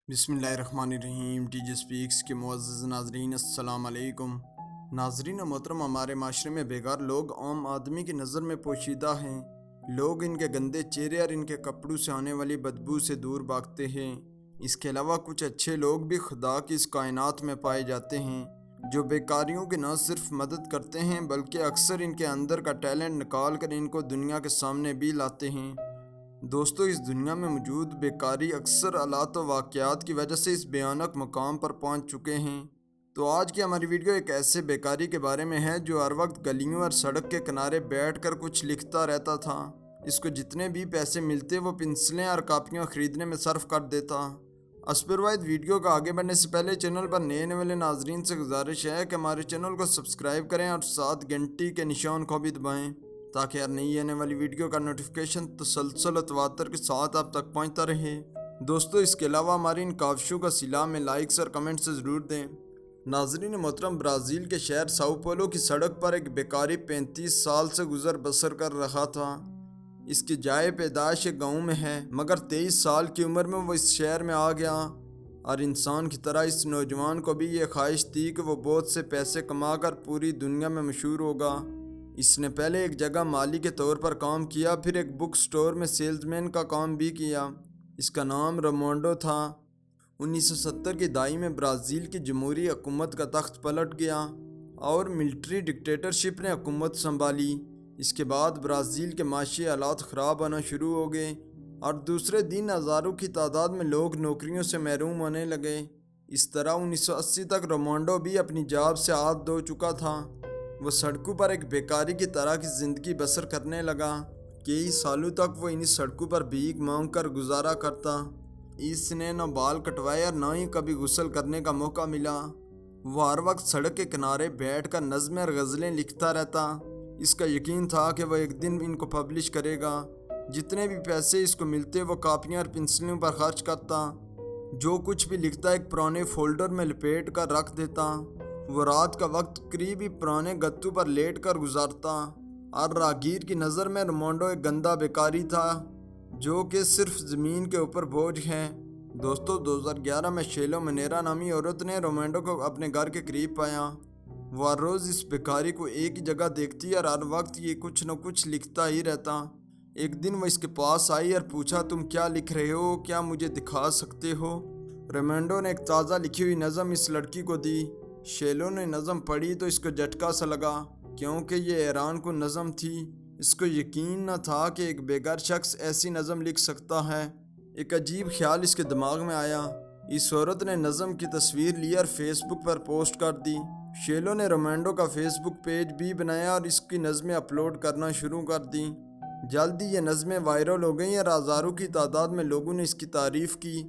بسم اللہ الرحمن الرحیم۔ ٹی جی سپیکس کے معزز ناظرین، السلام علیکم۔ ناظرین محترم، ہمارے معاشرے میں بیگار لوگ عام آدمی کی نظر میں پوشیدہ ہیں۔ لوگ ان کے گندے چہرے اور ان کے کپڑوں سے آنے والی بدبو سے دور بھاگتے ہیں۔ اس کے علاوہ کچھ اچھے لوگ بھی خدا کی اس کائنات میں پائے جاتے ہیں، جو بیکاریوں کی نہ صرف مدد کرتے ہیں بلکہ اکثر ان کے اندر کا ٹیلنٹ نکال کر ان کو دنیا کے سامنے بھی لاتے ہیں۔ دوستو، اس دنیا میں موجود بیکاری اکثر حالات و واقعات کی وجہ سے اس بھیانک مقام پر پہنچ چکے ہیں۔ تو آج کی ہماری ویڈیو ایک ایسے بیکاری کے بارے میں ہے جو ہر وقت گلیوں اور سڑک کے کنارے بیٹھ کر کچھ لکھتا رہتا تھا۔ اس کو جتنے بھی پیسے ملتے وہ پنسلیں اور کاپیاں خریدنے میں صرف کر دیتا۔ اسپروائد ویڈیو کا آگے بڑھنے سے پہلے چینل پر نئے والے ناظرین سے گزارش ہے کہ ہمارے چینل کو سبسکرائب کریں اور ساتھ گھنٹی کے نشان کو بھی دبائیں تاکہ ہر نئی آنے والی ویڈیو کا نوٹیفیکیشن تسلسل و تواتر کے ساتھ آپ تک پہنچتا رہے۔ دوستو، اس کے علاوہ ہماری ان کاوشوں کا صلہ میں لائکس اور کمنٹ سے ضرور دیں۔ ناظرین محترم، برازیل کے شہر ساؤ پولو کی سڑک پر ایک بیکاری 35 سال سے گزر بسر کر رہا تھا۔ اس کی جائے پیدائش ایک گاؤں میں ہے، مگر 23 سال کی عمر میں وہ اس شہر میں آ گیا، اور انسان کی طرح اس نوجوان کو بھی یہ خواہش تھی کہ وہ بہت سے پیسے کما کر پوری دنیا میں مشہور ہوگا۔ اس نے پہلے ایک جگہ مالی کے طور پر کام کیا، پھر ایک بک سٹور میں سیلز مین کا کام بھی کیا۔ اس کا نام ریمونڈو تھا۔ 1970 کی دہائی میں برازیل کی جمہوری حکومت کا تخت پلٹ گیا اور ملٹری ڈکٹیٹرشپ نے حکومت سنبھالی۔ اس کے بعد برازیل کے معاشی حالات خراب ہونا شروع ہو گئے اور دوسرے دن ہزاروں کی تعداد میں لوگ نوکریوں سے محروم ہونے لگے۔ اس طرح 1980 تک ریمونڈو بھی اپنی جاب سے ہاتھ دھو چکا تھا۔ وہ سڑکوں پر ایک بیکاری کی طرح کی زندگی بسر کرنے لگا۔ کئی سالوں تک وہ انہی سڑکوں پر بھیک مانگ کر گزارا کرتا۔ اس نے نہ بال کٹوائے اور نہ ہی کبھی غسل کرنے کا موقع ملا۔ وہ ہر وقت سڑک کے کنارے بیٹھ کر نظمیں اور غزلیں لکھتا رہتا۔ اس کا یقین تھا کہ وہ ایک دن ان کو پبلش کرے گا۔ جتنے بھی پیسے اس کو ملتے وہ کاپیاں اور پنسلوں پر خرچ کرتا۔ جو کچھ بھی لکھتا ایک پرانے فولڈر میں لپیٹ کر رکھ دیتا۔ وہ رات کا وقت قریب ہی پرانے گتوں پر لیٹ کر گزارتا، اور راہگیر کی نظر میں ریمونڈو ایک گندا بیکاری تھا جو کہ صرف زمین کے اوپر بوجھ ہے۔ دوستو، 2011 میں شیلو منیرا نامی عورت نے ریمونڈو کو اپنے گھر کے قریب پایا۔ وہ ہر روز اس بیکاری کو ایک ہی جگہ دیکھتی اور ہر وقت یہ کچھ نہ کچھ لکھتا ہی رہتا۔ ایک دن وہ اس کے پاس آئی اور پوچھا، تم کیا لکھ رہے ہو؟ کیا مجھے دکھا سکتے ہو؟ ریمونڈو نے ایک تازہ لکھی ہوئی نظم اس لڑکی کو دی۔ شیلو نے نظم پڑھی تو اس کو جھٹکا سا لگا، کیونکہ یہ حیران کن نظم تھی۔ اس کو یقین نہ تھا کہ ایک بے گھر شخص ایسی نظم لکھ سکتا ہے۔ ایک عجیب خیال اس کے دماغ میں آیا۔ اس عورت نے نظم کی تصویر لی اور فیس بک پر پوسٹ کر دی۔ شیلو نے ریمونڈو کا فیس بک پیج بھی بنایا اور اس کی نظمیں اپلوڈ کرنا شروع کر دیں۔ جلد ہی یہ نظمیں وائرل ہو گئیں اور ہزاروں کی تعداد میں لوگوں نے اس کی تعریف کی۔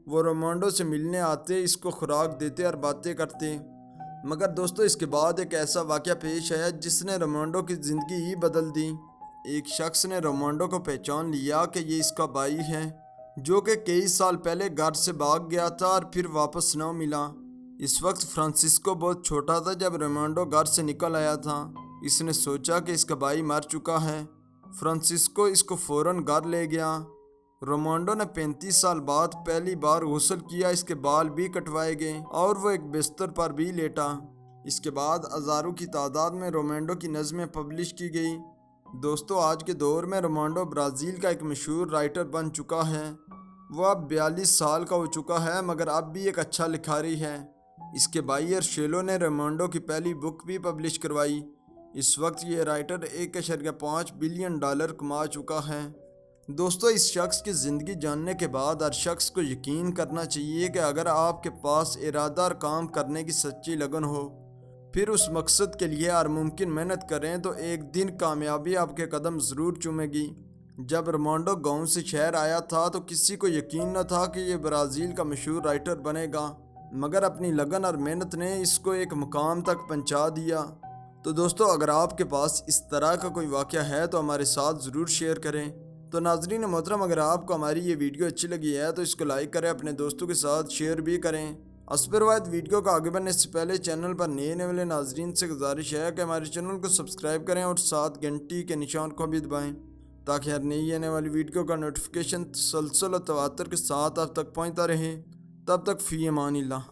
وہ ریمونڈو سے ملنے آتے، اس کو خوراک دیتے اور باتیں کرتے۔ مگر دوستو، اس کے بعد ایک ایسا واقعہ پیش آیا جس نے ریمونڈو کی زندگی ہی بدل دی۔ ایک شخص نے ریمونڈو کو پہچان لیا کہ یہ اس کا بھائی ہے، جو کہ کئی سال پہلے گھر سے بھاگ گیا تھا اور پھر واپس نہ ملا۔ اس وقت فرانسسکو بہت چھوٹا تھا جب ریمونڈو گھر سے نکل آیا تھا۔ اس نے سوچا کہ اس کا بھائی مر چکا ہے۔ فرانسسکو اس کو فوراً گھر لے گیا۔ ریمونڈو نے 35 سال بعد پہلی بار غسل کیا، اس کے بال بھی کٹوائے گئے اور وہ ایک بستر پر بھی لیٹا۔ اس کے بعد ہزاروں کی تعداد میں ریمونڈو کی نظمیں پبلش کی گئی۔ دوستو، آج کے دور میں ریمونڈو برازیل کا ایک مشہور رائٹر بن چکا ہے۔ وہ اب 42 سال کا ہو چکا ہے، مگر اب بھی ایک اچھا لکھاری ہے۔ اس کے بھائی اور شیلو نے ریمونڈو کی پہلی بک بھی پبلش کروائی۔ اس وقت یہ رائٹر $1.5 بلین کما چکا ہے۔ دوستو، اس شخص کی زندگی جاننے کے بعد ہر شخص کو یقین کرنا چاہیے کہ اگر آپ کے پاس ارادہ اور کام کرنے کی سچی لگن ہو، پھر اس مقصد کے لیے ہر ممکن محنت کریں تو ایک دن کامیابی آپ کے قدم ضرور چومے گی۔ جب ریمونڈو گاؤں سے شہر آیا تھا تو کسی کو یقین نہ تھا کہ یہ برازیل کا مشہور رائٹر بنے گا، مگر اپنی لگن اور محنت نے اس کو ایک مقام تک پہنچا دیا۔ تو دوستو، اگر آپ کے پاس اس طرح کا کوئی واقعہ ہے تو ہمارے ساتھ ضرور شیئر کریں۔ تو ناظرین محترم، اگر آپ کو ہماری یہ ویڈیو اچھی لگی ہے تو اس کو لائک کریں، اپنے دوستوں کے ساتھ شیئر بھی کریں۔ اسپروائد ویڈیو کا آگے بڑھنے سے پہلے چینل پر نئے والے ناظرین سے گزارش ہے کہ ہمارے چینل کو سبسکرائب کریں اور ساتھ گھنٹی کے نشان کو بھی دبائیں تاکہ ہر نئی آنے والی ویڈیو کا نوٹیفیکیشن تسلسل و تواتر کے ساتھ آپ تک پہنچتا رہے۔ تب تک فی امان اللہ.